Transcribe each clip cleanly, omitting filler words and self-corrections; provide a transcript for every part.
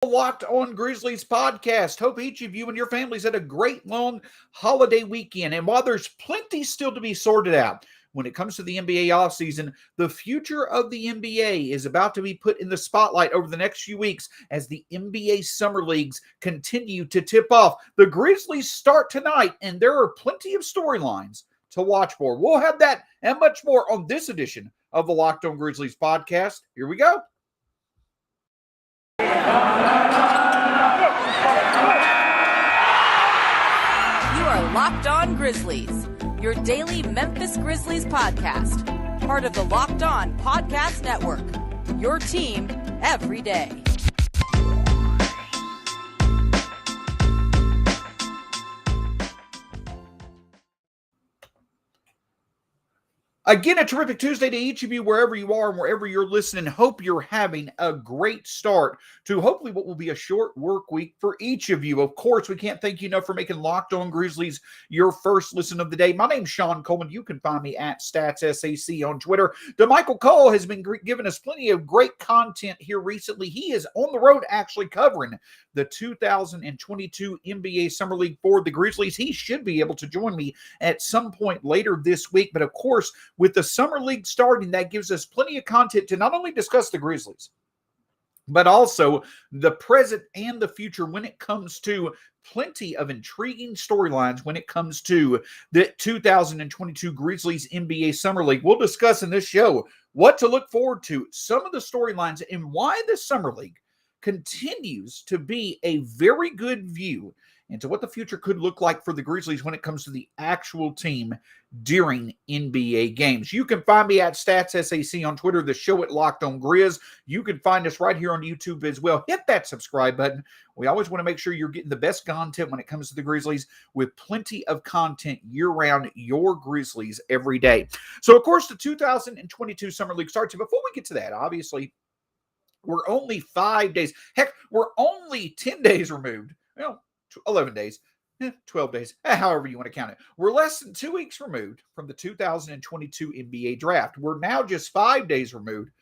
Locked on Grizzlies podcast. Hope each of you and your families had a great long holiday weekend. And while there's plenty still to be sorted out when it comes to the NBA offseason, the future of the NBA is about to be put in the spotlight over the next few weeks as the NBA Summer Leagues continue to tip off. The Grizzlies start tonight, and there are plenty of storylines to watch for. We'll have that and much more on this edition of the Locked on Grizzlies podcast. Here we go. You are Locked on Grizzlies, your daily Memphis Grizzlies podcast, part of the Locked on Podcast Network, your team every day. Again, a terrific Tuesday to each of you, wherever you are and wherever you're listening. Hope you're having a great start to hopefully what will be a short work week for each of you. Of course, we can't thank you enough for making Locked on Grizzlies your first listen of the day. My name's Shawn Coleman. You can find me at StatsSAC on Twitter. DeMichael Cole has been giving us plenty of great content here recently. He is on the road actually covering the 2022 NBA Summer League for the Grizzlies. He should be able to join me at some point later this week. But of course, with the Summer League starting, that gives us plenty of content to not only discuss the Grizzlies, but also the present and the future when it comes to plenty of intriguing storylines when it comes to the 2022 Grizzlies NBA Summer League. We'll discuss in this show what to look forward to, some of the storylines, and why the Summer League continues to be a very good view into what the future could look like for the Grizzlies when it comes to the actual team during NBA games. You can find me at StatsSAC on Twitter, the show at Locked on Grizz. You can find us right here on YouTube as well. Hit that subscribe button. We always want to make sure you're getting the best content when it comes to the Grizzlies, with plenty of content year-round, your Grizzlies every day. So, of course, the 2022 Summer League starts. Before we get to that, obviously, we're only 5 days. Heck, we're only 10 days removed. 11 days, 12 days, however you want to count it. We're less than 2 weeks removed from the 2022 NBA draft. We're now just 5 days removed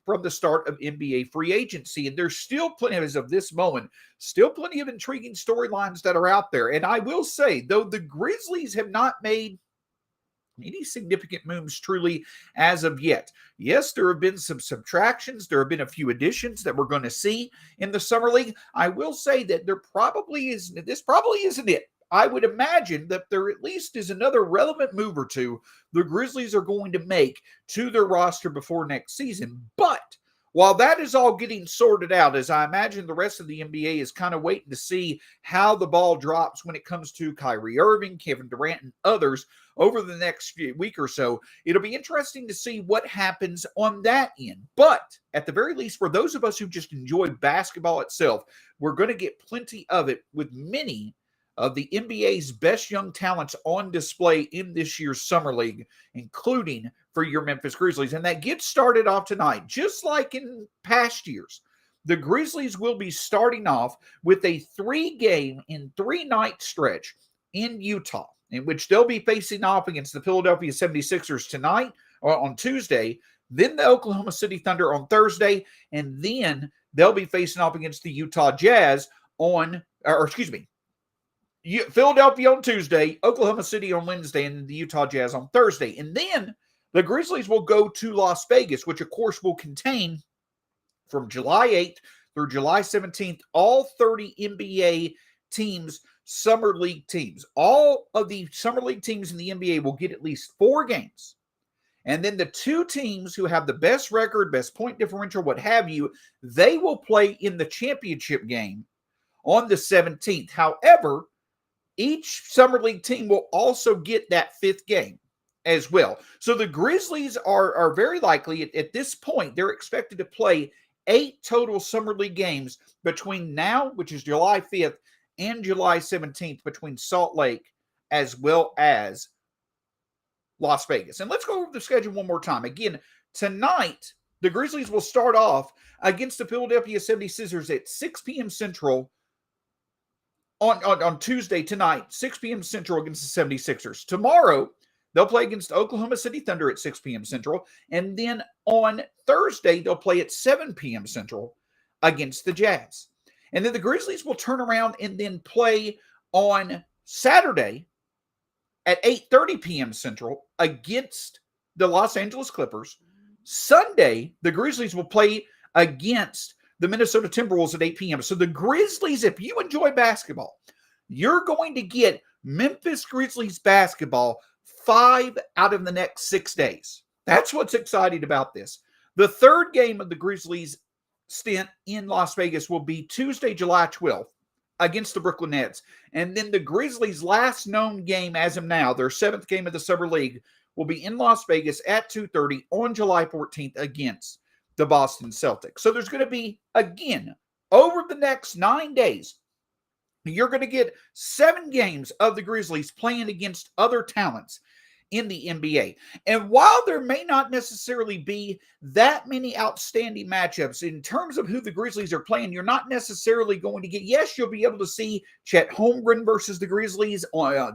from the start of NBA free agency. And there's still plenty, as of this moment, still plenty of intriguing storylines that are out there. And I will say, though the Grizzlies have not made any significant moves truly as of yet. Yes, there have been some subtractions. There have been a few additions that we're going to see in the Summer League. I will say that this probably isn't it. I would imagine that there at least is another relevant move or two the Grizzlies are going to make to their roster before next season. But while that is all getting sorted out, as I imagine the rest of the NBA is kind of waiting to see how the ball drops when it comes to Kyrie Irving, Kevin Durant, and others over the next week or so, it'll be interesting to see what happens on that end. But at the very least, for those of us who just enjoy basketball itself, we're going to get plenty of it with many of the NBA's best young talents on display in this year's Summer League, including for your Memphis Grizzlies. And that gets started off tonight, just like in past years. The Grizzlies will be starting off with a 3-game and 3-night stretch in Utah, in which they'll be facing off against the Philadelphia 76ers tonight, or on Tuesday, then the Oklahoma City Thunder on Thursday, and then they'll be facing off against the Utah Jazz Philadelphia on Tuesday, Oklahoma City on Wednesday, and the Utah Jazz on Thursday. And then the Grizzlies will go to Las Vegas, which of course will contain from July 8th through July 17th, all 30 NBA teams, Summer League teams. All of the Summer League teams in the NBA will get at least 4 games. And then the 2 teams who have the best record, best point differential, what have you, they will play in the championship game on the 17th. However, each Summer League team will also get that 5th game as well. So the Grizzlies are very likely, at this point, they're expected to play 8 total Summer League games between now, which is July 5th, and July 17th, between Salt Lake as well as Las Vegas. And let's go over the schedule one more time. Again, tonight, the Grizzlies will start off against the Philadelphia 76ers at 6 p.m. Central on Tuesday tonight, 6 p.m. Central against the 76ers. Tomorrow, they'll play against Oklahoma City Thunder at 6 p.m. Central. And then on Thursday, they'll play at 7 p.m. Central against the Jazz. And then the Grizzlies will turn around and then play on Saturday at 8:30 p.m. Central against the Los Angeles Clippers. Sunday, the Grizzlies will play against the Minnesota Timberwolves at 8 p.m. So the Grizzlies, if you enjoy basketball, you're going to get Memphis Grizzlies basketball 5 out of the next 6 days. That's what's exciting about this. The third game of the Grizzlies stint in Las Vegas will be Tuesday, July 12th against the Brooklyn Nets. And then the Grizzlies' last known game as of now, their 7th game of the Summer League, will be in Las Vegas at 2:30 on July 14th against the Boston Celtics. So there's going to be, again, over the next 9 days, you're going to get 7 games of the Grizzlies playing against other talents in the NBA. And while there may not necessarily be that many outstanding matchups in terms of who the Grizzlies are playing, you're not necessarily going to get, yes, you'll be able to see Chet Holmgren versus the Grizzlies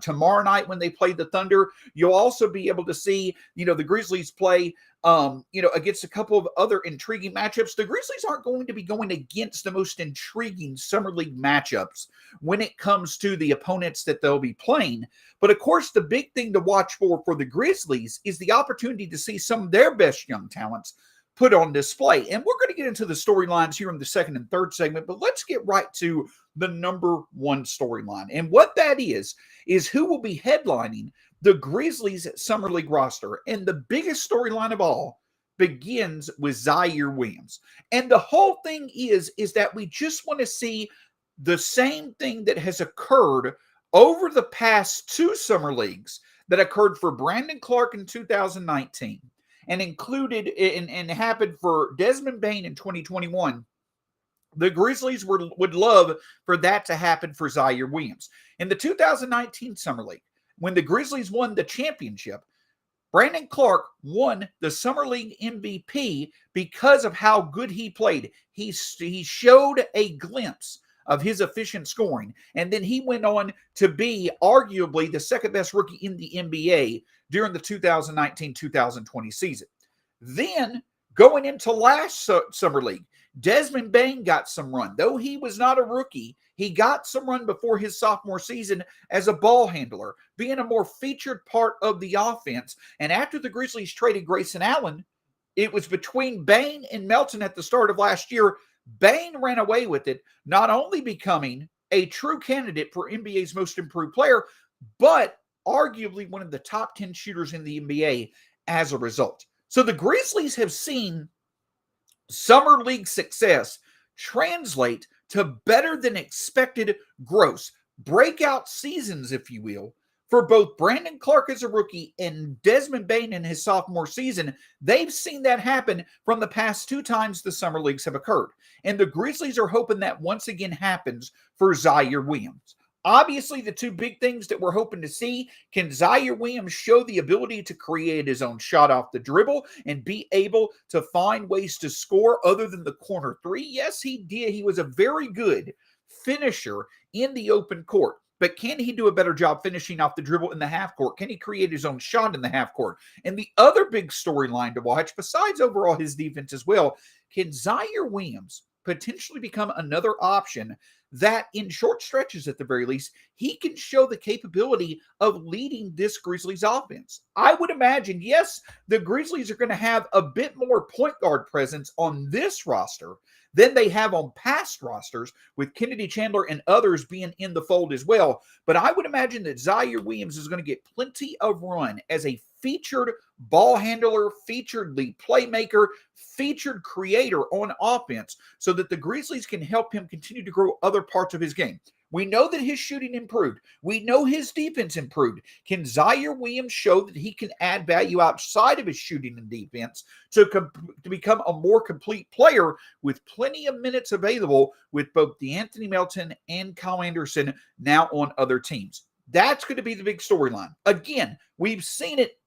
tomorrow night when they play the Thunder. You'll also be able to see, the Grizzlies play against a couple of other intriguing matchups. The Grizzlies aren't going to be going against the most intriguing Summer League matchups when it comes to the opponents that they'll be playing. But of course, the big thing to watch for the Grizzlies is the opportunity to see some of their best young talents put on display. And we're going to get into the storylines here in the second and third segment, but let's get right to the number one storyline. And what that is who will be headlining the Grizzlies Summer League roster. And the biggest storyline of all begins with Ziaire Williams. And the whole thing is that we just want to see the same thing that has occurred over the past 2 Summer Leagues that occurred for Brandon Clark in 2019 and included and happened for Desmond Bane in 2021. The Grizzlies would love for that to happen for Ziaire Williams. In the 2019 Summer League, when the Grizzlies won the championship, Brandon Clark won the Summer League MVP because of how good he played. He showed a glimpse of his efficient scoring, and then he went on to be arguably the second best rookie in the NBA during the 2019-2020 season. Then, going into last Summer League, Desmond Bane got some run. Though he was not a rookie, he got some run before his sophomore season as a ball handler, being a more featured part of the offense. And after the Grizzlies traded Grayson Allen, it was between Bane and Melton at the start of last year. Bane ran away with it, not only becoming a true candidate for NBA's most improved player, but arguably one of the top 10 shooters in the NBA as a result. So the Grizzlies have seen Summer League success translate to better than expected gross breakout seasons, if you will, for both Brandon Clark as a rookie and Desmond Bane in his sophomore season. They've seen that happen from the past 2 times the Summer Leagues have occurred. And the Grizzlies are hoping that once again happens for Ziaire Williams. Obviously, the 2 big things that we're hoping to see: can Ziaire Williams show the ability to create his own shot off the dribble and be able to find ways to score other than the corner 3? Yes, he did. He was a very good finisher in the open court. But can he do a better job finishing off the dribble in the half court? Can he create his own shot in the half court? And the other big storyline to watch, besides overall his defense as well, can Ziaire Williams potentially become another option that in short stretches, at the very least, he can show the capability of leading this Grizzlies offense? I would imagine, yes, the Grizzlies are going to have a bit more point guard presence on this roster than they have on past rosters, with Kennedy Chandler and others being in the fold as well. But I would imagine that Ziaire Williams is going to get plenty of run as a featured ball handler, featured lead playmaker, featured creator on offense, so that the Grizzlies can help him continue to grow other parts of his game. We know that his shooting improved. We know his defense improved. Can Ziaire Williams show that he can add value outside of his shooting and defense to become a more complete player with plenty of minutes available with both DeAnthony Melton and Kyle Anderson now on other teams? That's going to be the big storyline. Again, we've seen it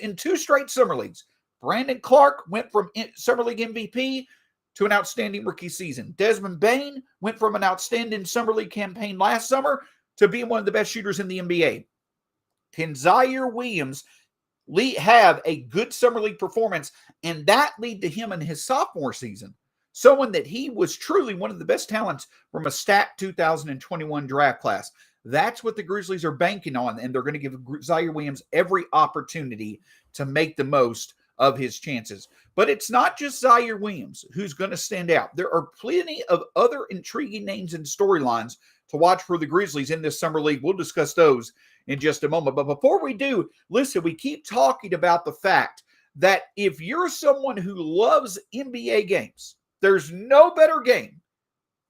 in 2 straight Summer Leagues. Brandon Clark went from Summer League MVP to an outstanding rookie season. Desmond Bane went from an outstanding Summer League campaign last summer to being one of the best shooters in the NBA. Can Ziaire Williams have a good Summer League performance and that lead to him in his sophomore season someone that he was truly one of the best talents from a stacked 2021 draft class. That's what the Grizzlies are banking on, and they're going to give Ziaire Williams every opportunity to make the most of his chances. But it's not just Ziaire Williams who's going to stand out. There are plenty of other intriguing names and storylines to watch for the Grizzlies in this summer league. We'll discuss those in just a moment. But before we do, listen, we keep talking about the fact that if you're someone who loves NBA games, there's no better game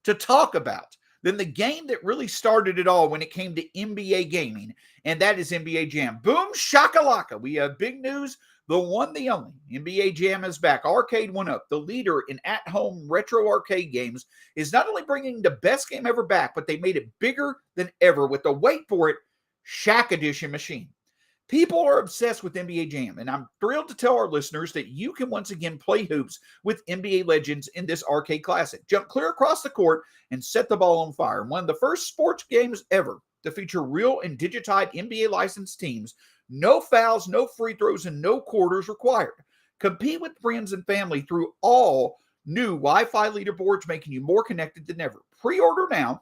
to talk about than the game that really started it all when it came to NBA gaming, and that is NBA Jam. Boom shakalaka. We have big news. The one, the only, NBA Jam is back. Arcade 1-Up, the leader in at-home retro arcade games, is not only bringing the best game ever back, but they made it bigger than ever with the, wait for it, Shaq Edition machine. People are obsessed with NBA Jam, and I'm thrilled to tell our listeners that you can once again play hoops with NBA legends in this arcade classic. Jump clear across the court and set the ball on fire. One of the first sports games ever to feature real and digitized NBA licensed teams. No fouls, no free throws, and no quarters required. Compete with friends and family through all new Wi-Fi leaderboards, making you more connected than ever. Pre-order now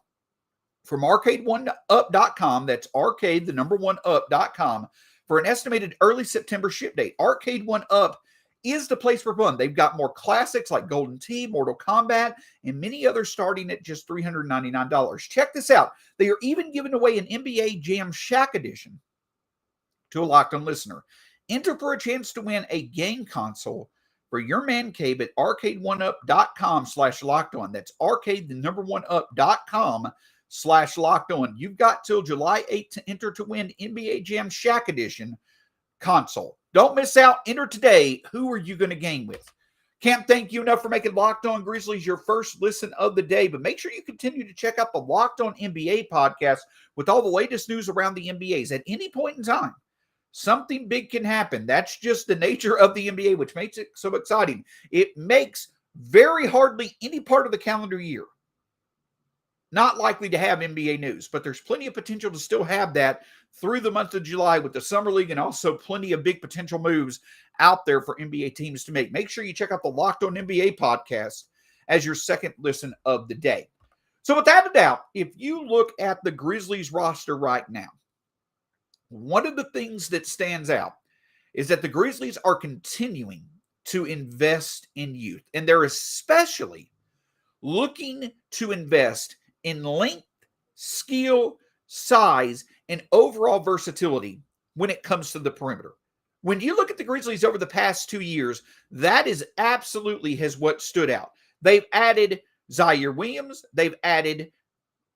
from arcade1up.com. That's arcade1up.com for an estimated early September ship date. Arcade 1-Up is the place for fun. They've got more classics like Golden Tee, Mortal Kombat, and many others starting at just $399. Check this out. They are even giving away an NBA Jam Shaq Edition to a Locked On listener. Enter for a chance to win a game console for your man cave at arcade1up.com/lockedon. That's arcade1up.com/lockedon. You've got till July 8th to enter to win NBA Jam Shaq Edition console. Don't miss out. Enter today. Who are you going to game with? Can't thank you enough for making Locked On Grizzlies your first listen of the day, but make sure you continue to check out the Locked On NBA podcast with all the latest news around the NBAs. At any point in time, something big can happen. That's just the nature of the NBA, which makes it so exciting. It makes very hardly any part of the calendar year not likely to have NBA news, but there's plenty of potential to still have that through the month of July with the Summer League, and also plenty of big potential moves out there for NBA teams to make. Make sure you check out the Locked On NBA podcast as your second listen of the day. So without a doubt, if you look at the Grizzlies roster right now, one of the things that stands out is that the Grizzlies are continuing to invest in youth, and they're especially looking to invest in length, skill, size, and overall versatility when it comes to the perimeter. When you look at the Grizzlies over the past 2 years, that is absolutely has what stood out. They've added Ziaire Williams. They've added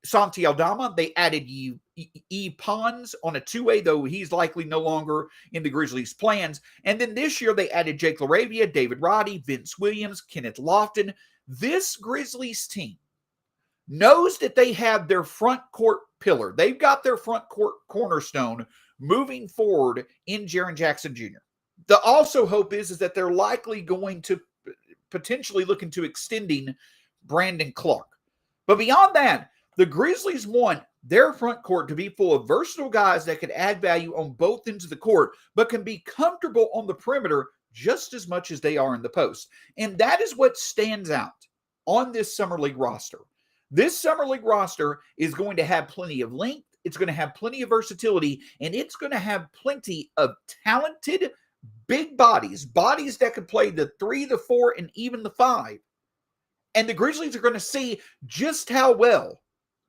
Santi Aldama. They added E. Pons on a two-way, though he's likely no longer in the Grizzlies' plans. And then this year they added Jake LaRavia, David Roddy, Vince Williams, Kenneth Lofton. This Grizzlies team knows that they have their front court pillar. They've got their front court cornerstone moving forward in Jaren Jackson Jr. The also hope is that they're likely going to potentially look into extending Brandon Clark. But beyond that, the Grizzlies want their front court to be full of versatile guys that can add value on both ends of the court, but can be comfortable on the perimeter just as much as they are in the post. And that is what stands out on this Summer League roster. This Summer League roster is going to have plenty of length, it's going to have plenty of versatility, and it's going to have plenty of talented big bodies that could play the 3, the 4, and even the 5. And the Grizzlies are going to see just how well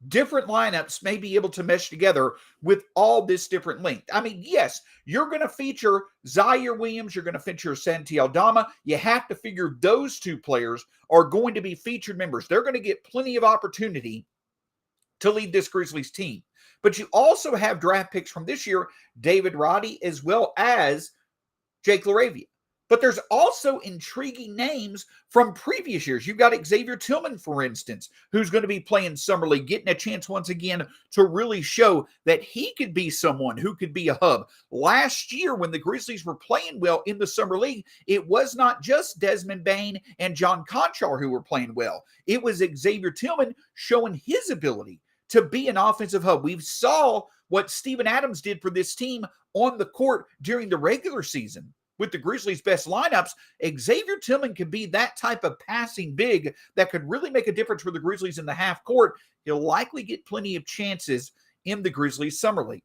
different lineups may be able to mesh together with all this different length. I mean, yes, you're going to feature Ziaire Williams. You're going to feature Santi Aldama. You have to figure those two players are going to be featured members. They're going to get plenty of opportunity to lead this Grizzlies team. But you also have draft picks from this year, David Roddy, as well as Jake LaRavia. But there's also intriguing names from previous years. You've got Xavier Tillman, for instance, who's going to be playing Summer League, getting a chance once again to really show that he could be someone who could be a hub. Last year, when the Grizzlies were playing well in the Summer League, it was not just Desmond Bane and John Conchar who were playing well. It was Xavier Tillman showing his ability to be an offensive hub. We saw what Steven Adams did for this team on the court during the regular season with the Grizzlies' best lineups, Ziaire Tillman could be that type of passing big that could really make a difference for the Grizzlies in the half court. He'll likely get plenty of chances in the Grizzlies Summer League.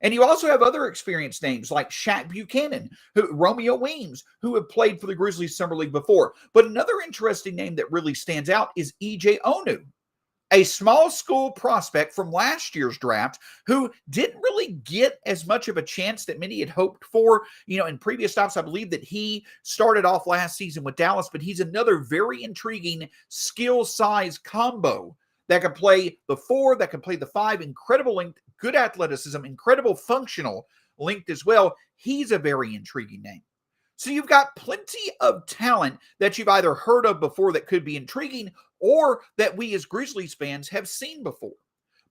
And you also have other experienced names like Shaq Buchanan, Romeo Weems, who have played for the Grizzlies Summer League before. But another interesting name that really stands out is E.J. Onu, a small school prospect from last year's draft who didn't really get as much of a chance that many had hoped for. In previous stops, I believe that he started off last season with Dallas, but he's another very intriguing skill-size combo that can play the 4, that can play the 5, incredible length, good athleticism, incredible functional length as well. He's a very intriguing name. So you've got plenty of talent that you've either heard of before that could be intriguing or that we as Grizzlies fans have seen before.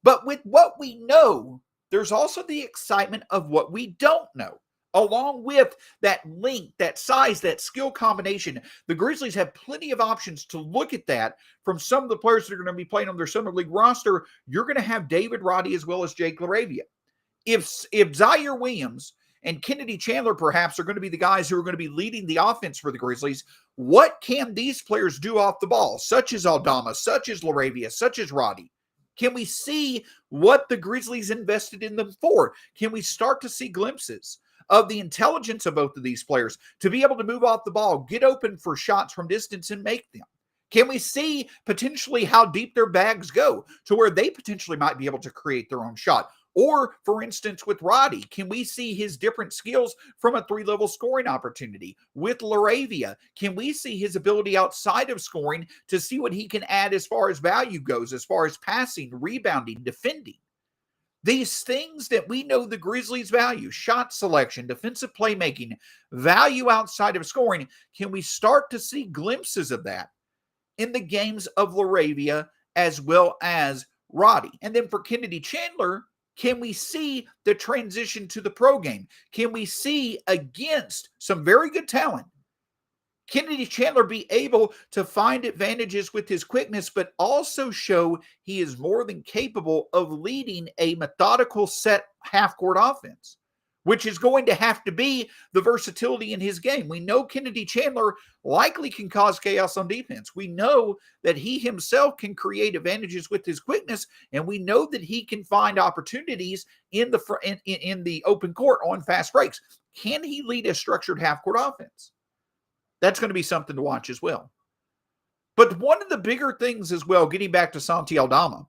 But with what we know, there's also the excitement of what we don't know. Along with that length, that size, that skill combination, the Grizzlies have plenty of options to look at that from some of the players that are going to be playing on their Summer League roster. You're going to have David Roddy as well as Jake LaRavia. If Ziaire Williams and Kennedy Chandler perhaps are going to be the guys who are going to be leading the offense for the Grizzlies, what can these players do off the ball, such as Aldama, such as LaRavia, such as Roddy? Can we see what the Grizzlies invested in them for? Can we start to see glimpses of the intelligence of both of these players to be able to move off the ball, get open for shots from distance and make them? Can we see potentially how deep their bags go to where they potentially might be able to create their own shot? Or, for instance, with Roddy, can we see his different skills from a 3-level scoring opportunity? With LaRavia, can we see his ability outside of scoring to see what he can add as far as value goes, as far as passing, rebounding, defending? These things that we know the Grizzlies value, shot selection, defensive playmaking, value outside of scoring, can we start to see glimpses of that in the games of LaRavia as well as Roddy? And then for Kennedy Chandler, can we see the transition to the pro game? Can we see, against some very good talent, Kennedy Chandler be able to find advantages with his quickness, but also show he is more than capable of leading a methodical set half-court offense, which is going to have to be the versatility in his game. We know Kennedy Chandler likely can cause chaos on defense. We know that he himself can create advantages with his quickness, and we know that he can find opportunities in the open court on fast breaks. Can he lead a structured half-court offense? That's going to be something to watch as well. But one of the bigger things as well, getting back to Santi Aldama,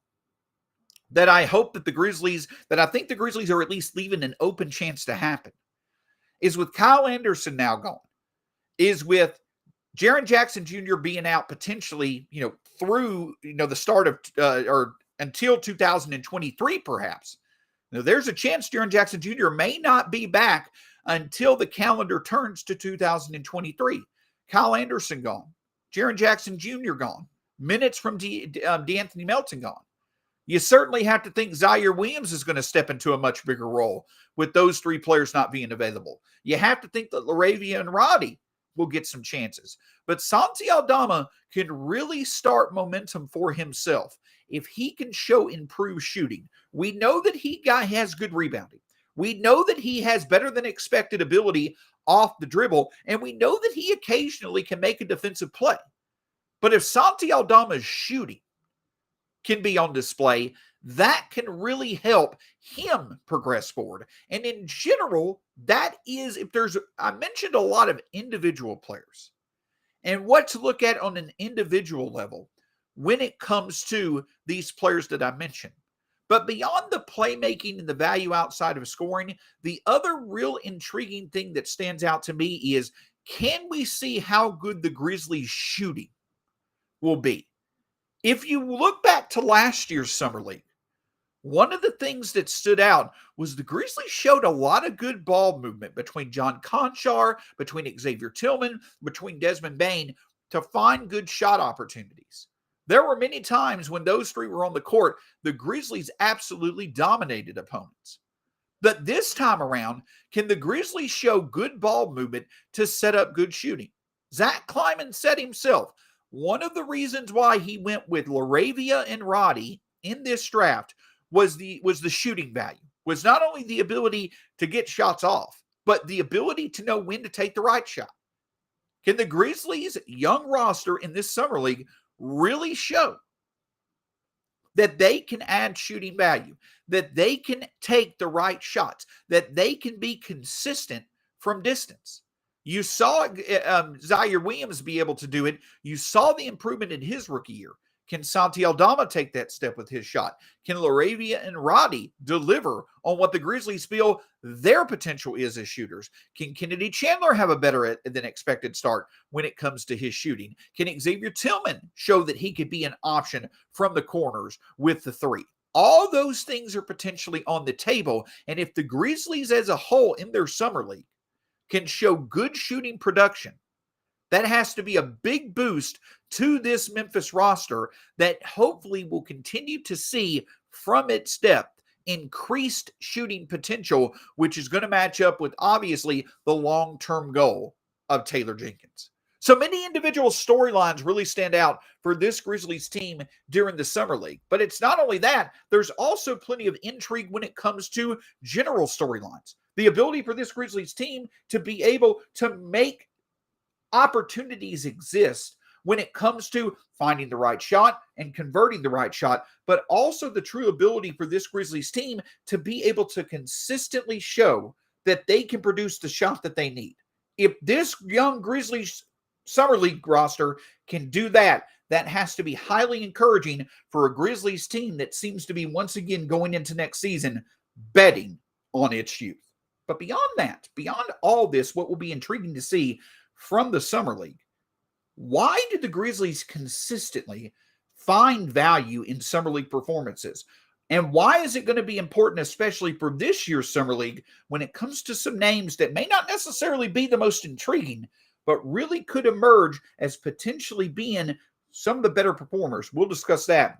that I hope that I think the Grizzlies are at least leaving an open chance to happen, is with Kyle Anderson now gone, is with Jaren Jackson Jr. being out potentially, through, the start of, or until 2023 perhaps. Now, there's a chance Jaren Jackson Jr. may not be back until the calendar turns to 2023. Kyle Anderson gone. Jaren Jackson Jr. gone. Minutes from D'Anthony Melton gone. You certainly have to think Ziaire Williams is going to step into a much bigger role with those 3 players not being available. You have to think that LaRavia and Roddy will get some chances. But Santi Aldama can really start momentum for himself if he can show improved shooting. We know that he has good rebounding. We know that he has better than expected ability off the dribble, and we know that he occasionally can make a defensive play. But if Santi Aldama's shooting can be on display, that can really help him progress forward. And in general, that is, I mentioned a lot of individual players and what to look at on an individual level when it comes to these players that I mentioned. But beyond the playmaking and the value outside of scoring, the other real intriguing thing that stands out to me is, can we see how good the Grizzlies shooting will be? If you look back to last year's Summer League, one of the things that stood out was the Grizzlies showed a lot of good ball movement between John Conchar, between Ziaire Tillman, between Desmond Bane to find good shot opportunities. There were many times when those 3 were on the court, the Grizzlies absolutely dominated opponents. But this time around, can the Grizzlies show good ball movement to set up good shooting? Zach Kleiman said himself, one of the reasons why he went with LaRavia and Roddy in this draft was the shooting value, was not only the ability to get shots off, but the ability to know when to take the right shot. Can the Grizzlies' young roster in this summer league really show that they can add shooting value, that they can take the right shots, that they can be consistent from distance? You saw Ziaire Williams be able to do it. You saw the improvement in his rookie year. Can Santi Aldama take that step with his shot? Can Laravia and Roddy deliver on what the Grizzlies feel their potential is as shooters? Can Kennedy Chandler have a better than expected start when it comes to his shooting? Can Xavier Tillman show that he could be an option from the corners with the three? All those things are potentially on the table. And if the Grizzlies as a whole in their summer league can show good shooting production, that has to be a big boost to this Memphis roster that hopefully will continue to see from its depth increased shooting potential, which is going to match up with obviously the long-term goal of Taylor Jenkins. So many individual storylines really stand out for this Grizzlies team during the summer league. But it's not only that, there's also plenty of intrigue when it comes to general storylines. The ability for this Grizzlies team to be able to make opportunities exist when it comes to finding the right shot and converting the right shot, but also the true ability for this Grizzlies team to be able to consistently show that they can produce the shot that they need. If this young Grizzlies Summer League roster can do that, that has to be highly encouraging for a Grizzlies team that seems to be once again going into next season betting on its youth. But beyond that, beyond all this, what will be intriguing to see from the Summer League, why did the Grizzlies consistently find value in Summer League performances? And why is it going to be important, especially for this year's Summer League, when it comes to some names that may not necessarily be the most intriguing, but really could emerge as potentially being some of the better performers? We'll discuss that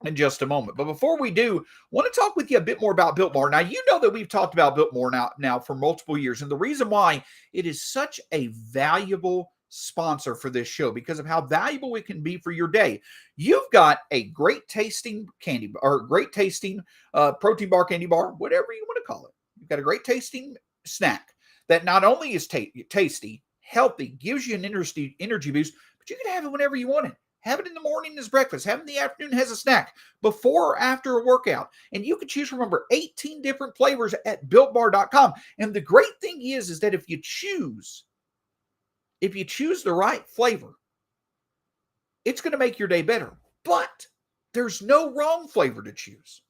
in just a moment. But before we do, I want to talk with you a bit more about Built Bar. Now, you know that we've talked about Built Bar now for multiple years, and the reason why it is such a valuable sponsor for this show because of how valuable it can be for your day. You've got a great tasting candy bar, or great tasting protein bar, candy bar, whatever you want to call it. You've got a great tasting snack that not only is tasty, healthy, gives you an energy boost, but you can have it whenever you want it. Have it in the morning as breakfast. Have it in the afternoon as a snack, before or after a workout. And you can choose from over 18 different flavors at BuiltBar.com. And the great thing is that if you choose the right flavor, it's going to make your day better. But there's no wrong flavor to choose.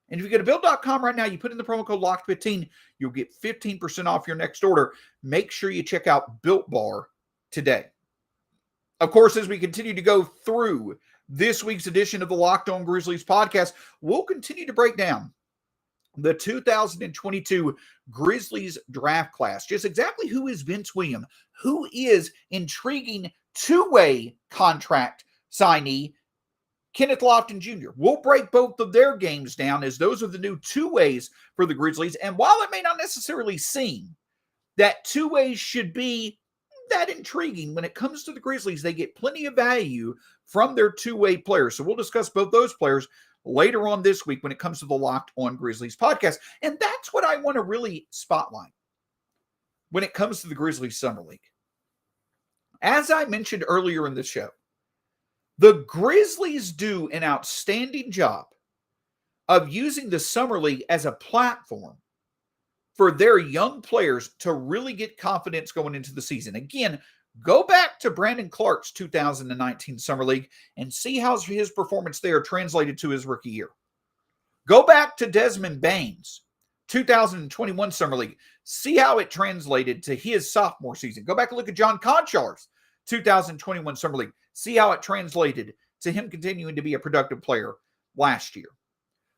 And if you go to Built.com right now, you put in the promo code LOCKED15, you'll get 15% off your next order. Make sure you check out Built Bar today. Of course, as we continue to go through this week's edition of the Locked On Grizzlies podcast, we'll continue to break down the 2022 Grizzlies draft class. Just exactly who is Vince Williams, who is intriguing two-way contract signee Kenneth Lofton Jr. We'll break both of their games down, as those are the new two ways for the Grizzlies. And while it may not necessarily seem that two ways should be that intriguing, when it comes to the Grizzlies, they get plenty of value from their two-way players. So we'll discuss both those players later on this week when it comes to the Locked On Grizzlies podcast. And that's what I want to really spotlight when it comes to the Grizzlies Summer League. As I mentioned earlier in the show, the Grizzlies do an outstanding job of using the Summer League as a platform for their young players to really get confidence going into the season. Again, go back to Brandon Clark's 2019 Summer League and see how his performance there translated to his rookie year. Go back to Desmond Bane's 2021 Summer League. See how it translated to his sophomore season. Go back and look at John Konchar's 2021 Summer League. See how it translated to him continuing to be a productive player last year.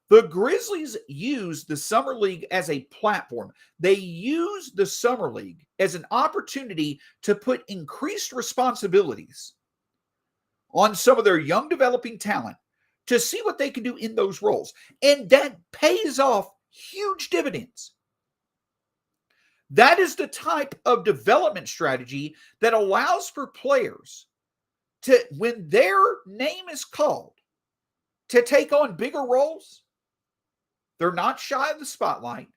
The Grizzlies use the Summer League as a platform. They use the Summer League as an opportunity to put increased responsibilities on some of their young developing talent to see what they can do in those roles. And that pays off huge dividends. That is the type of development strategy that allows for players to, when their name is called, to take on bigger roles. They're not shy of the spotlight.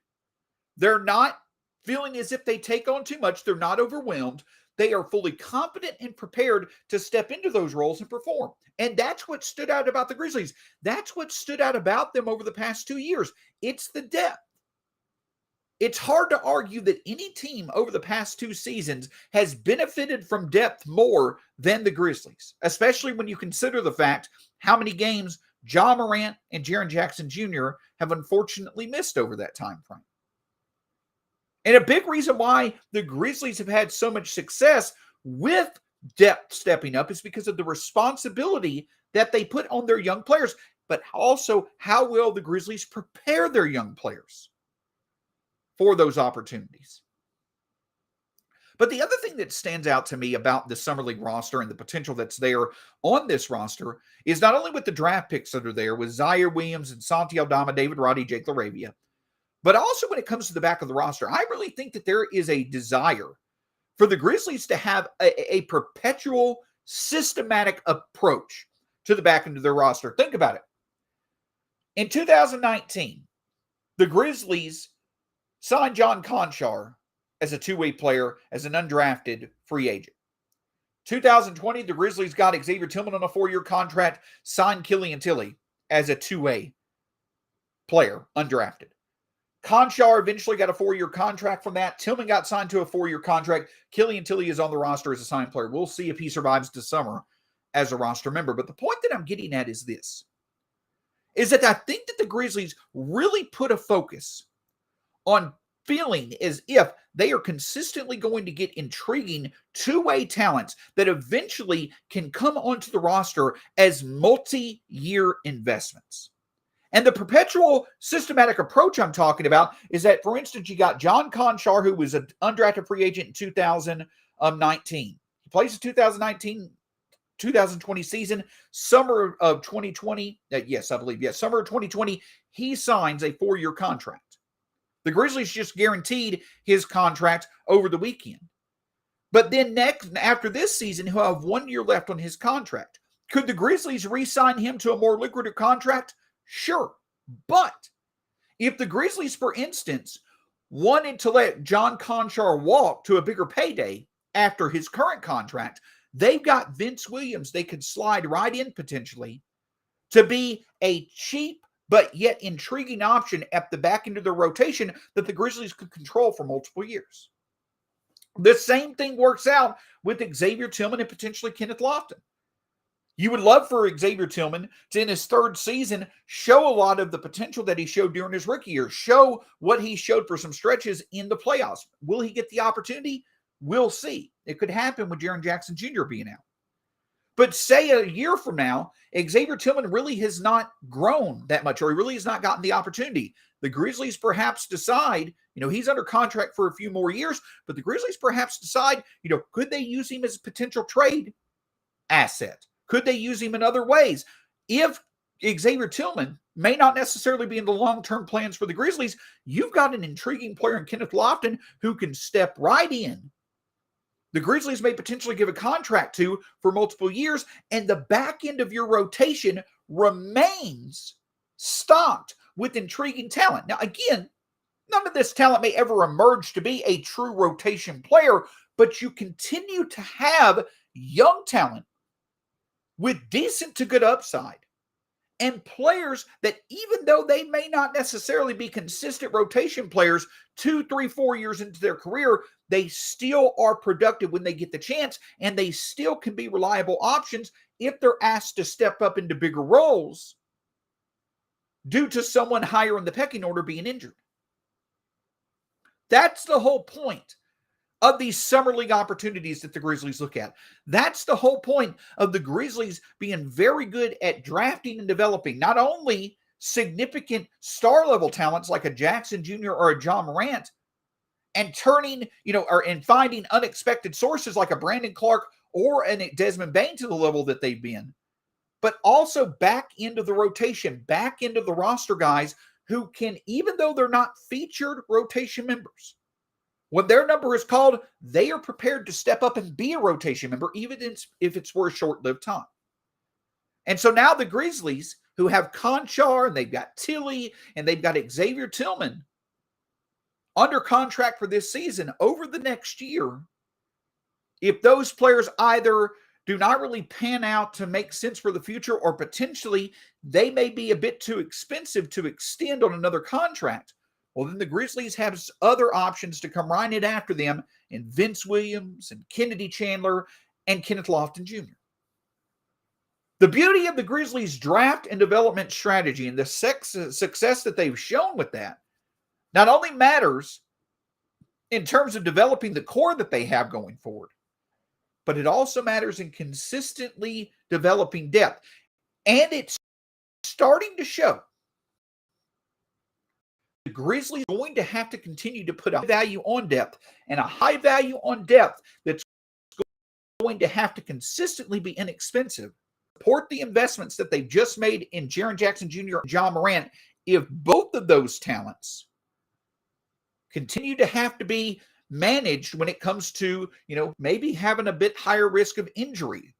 They're not feeling as if they take on too much. They're not overwhelmed. They are fully confident and prepared to step into those roles and perform. And that's what stood out about the Grizzlies. That's what stood out about them over the past 2 years. It's the depth. It's hard to argue that any team over the past 2 seasons has benefited from depth more than the Grizzlies, especially when you consider the fact how many games Ja Morant and Jaren Jackson Jr. have unfortunately missed over that time frame. And a big reason why the Grizzlies have had so much success with depth stepping up is because of the responsibility that they put on their young players, but also how well the Grizzlies prepare their young players for those opportunities. But the other thing that stands out to me about the Summer League roster and the potential that's there on this roster is not only with the draft picks that are there with Ziaire Williams and Santi Aldama, David Roddy, Jake LaRavia, but also when it comes to the back of the roster. I really think that there is a desire for the Grizzlies to have a perpetual, systematic approach to the back end of their roster. Think about it. In 2019, the Grizzlies signed John Conchar as a two-way player, as an undrafted free agent. 2020, the Grizzlies got Xavier Tillman on a 4-year contract, signed Killian Tillie as a two-way player, undrafted. Conchar eventually got a 4-year contract from that. Tillman got signed to a 4-year contract. Killian Tillie is on the roster as a signed player. We'll see if he survives the summer as a roster member. But the point that I'm getting at is this, is that I think that the Grizzlies really put a focus on feeling as if they are consistently going to get intriguing two-way talents that eventually can come onto the roster as multi-year investments. And the perpetual systematic approach I'm talking about is that, for instance, you got John Conchar, who was an undrafted free agent in 2019. He plays the 2019-2020 season. Summer of 2020, summer of 2020, he signs a 4-year contract. The Grizzlies just guaranteed his contract over the weekend. But then after this season, he'll have 1 year left on his contract. Could the Grizzlies re-sign him to a more lucrative contract? Sure. But if the Grizzlies, for instance, wanted to let John Conchar walk to a bigger payday after his current contract, they've got Vince Williams they could slide right in potentially to be a cheap but yet intriguing option at the back end of their rotation that the Grizzlies could control for multiple years. The same thing works out with Xavier Tillman and potentially Kenneth Lofton. You would love for Xavier Tillman to, in his 3rd season, show a lot of the potential that he showed during his rookie year, show what he showed for some stretches in the playoffs. Will he get the opportunity? We'll see. It could happen with Jaren Jackson Jr. being out. But say a year from now, Xavier Tillman really has not grown that much, or he really has not gotten the opportunity. The Grizzlies perhaps decide, he's under contract for a few more years, but the Grizzlies perhaps decide, could they use him as a potential trade asset? Could they use him in other ways? If Xavier Tillman may not necessarily be in the long-term plans for the Grizzlies, you've got an intriguing player in Kenneth Lofton who can step right in. The Grizzlies may potentially give a contract to for multiple years, and the back end of your rotation remains stocked with intriguing talent. Now, again, none of this talent may ever emerge to be a true rotation player, but you continue to have young talent with decent to good upside and players that, even though they may not necessarily be consistent rotation players 2, 3, 4 years into their career, they still are productive when they get the chance, and they still can be reliable options if they're asked to step up into bigger roles due to someone higher in the pecking order being injured. That's the whole point of these summer league opportunities that the Grizzlies look at. That's the whole point of the Grizzlies being very good at drafting and developing not only significant star-level talents like a Jackson Jr. or a John Morant, and turning, and finding unexpected sources like a Brandon Clark or a Desmond Bane to the level that they've been, but also back into the rotation, back into the roster guys who can, even though they're not featured rotation members, when their number is called, they are prepared to step up and be a rotation member, even if it's for a short-lived time. And so now the Grizzlies, who have Conchar, and they've got Tillie, and they've got Xavier Tillman, under contract for this season, over the next year, if those players either do not really pan out to make sense for the future, or potentially they may be a bit too expensive to extend on another contract, well, then the Grizzlies have other options to come right in after them in Vince Williams and Kennedy Chandler and Kenneth Lofton Jr. The beauty of the Grizzlies' draft and development strategy and the success that they've shown with that not only matters in terms of developing the core that they have going forward, but it also matters in consistently developing depth. And it's starting to show. The Grizzlies are going to have to continue to put a value on depth, and a high value on depth that's going to have to consistently be inexpensive. Support the investments that they've just made in Jaren Jackson Jr. and John Morant. If both of those talents continue to have to be managed when it comes to, maybe having a bit higher risk of injury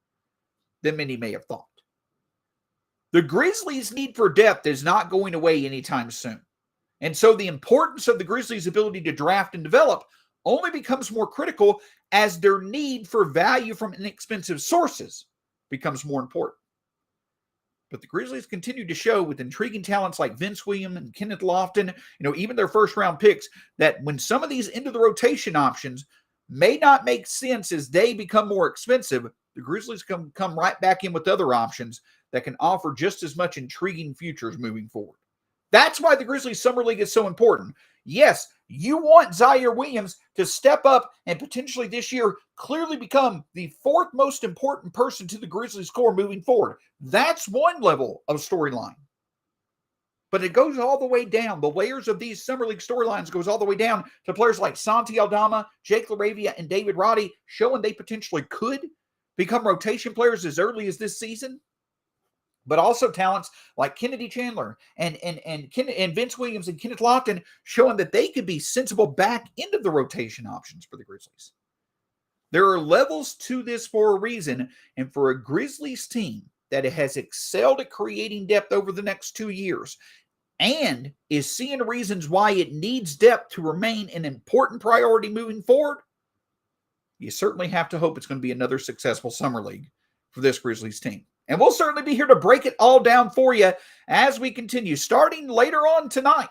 than many may have thought. The Grizzlies' need for depth is not going away anytime soon. And so the importance of the Grizzlies' ability to draft and develop only becomes more critical as their need for value from inexpensive sources becomes more important. But the Grizzlies continue to show with intriguing talents like Vince Williams and Kenneth Lofton, even their first-round picks, that when some of these into-the-rotation options may not make sense as they become more expensive, the Grizzlies come right back in with other options that can offer just as much intriguing futures moving forward. That's why the Grizzlies Summer League is so important. Yes, you want Ziaire Williams to step up and potentially this year clearly become the fourth most important person to the Grizzlies core moving forward. That's one level of storyline. But it goes all the way down. The layers of these Summer League storylines goes all the way down to players like Santi Aldama, Jake LaRavia, and David Roddy, showing they potentially could become rotation players as early as this season. But also talents like Kennedy Chandler and Vince Williams and Kenneth Lofton, showing that they could be sensible back into the rotation options for the Grizzlies. There are levels to this for a reason, and for a Grizzlies team that has excelled at creating depth over the next 2 years and is seeing reasons why it needs depth to remain an important priority moving forward, you certainly have to hope it's going to be another successful Summer League for this Grizzlies team. And we'll certainly be here to break it all down for you as we continue. Starting later on tonight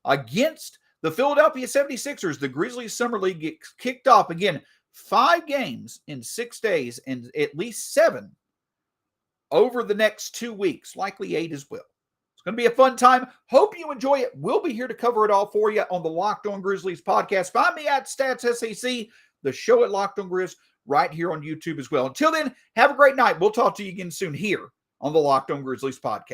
against the Philadelphia 76ers, the Grizzlies Summer League gets kicked off. Again, 5 games in 6 days and at least 7 over the next 2 weeks, likely 8 as well. It's going to be a fun time. Hope you enjoy it. We'll be here to cover it all for you on the Locked On Grizzlies podcast. Find me at StatsSAC, the show at Locked On Grizz, right here on YouTube as well. Until then, have a great night. We'll talk to you again soon here on the Locked On Grizzlies podcast.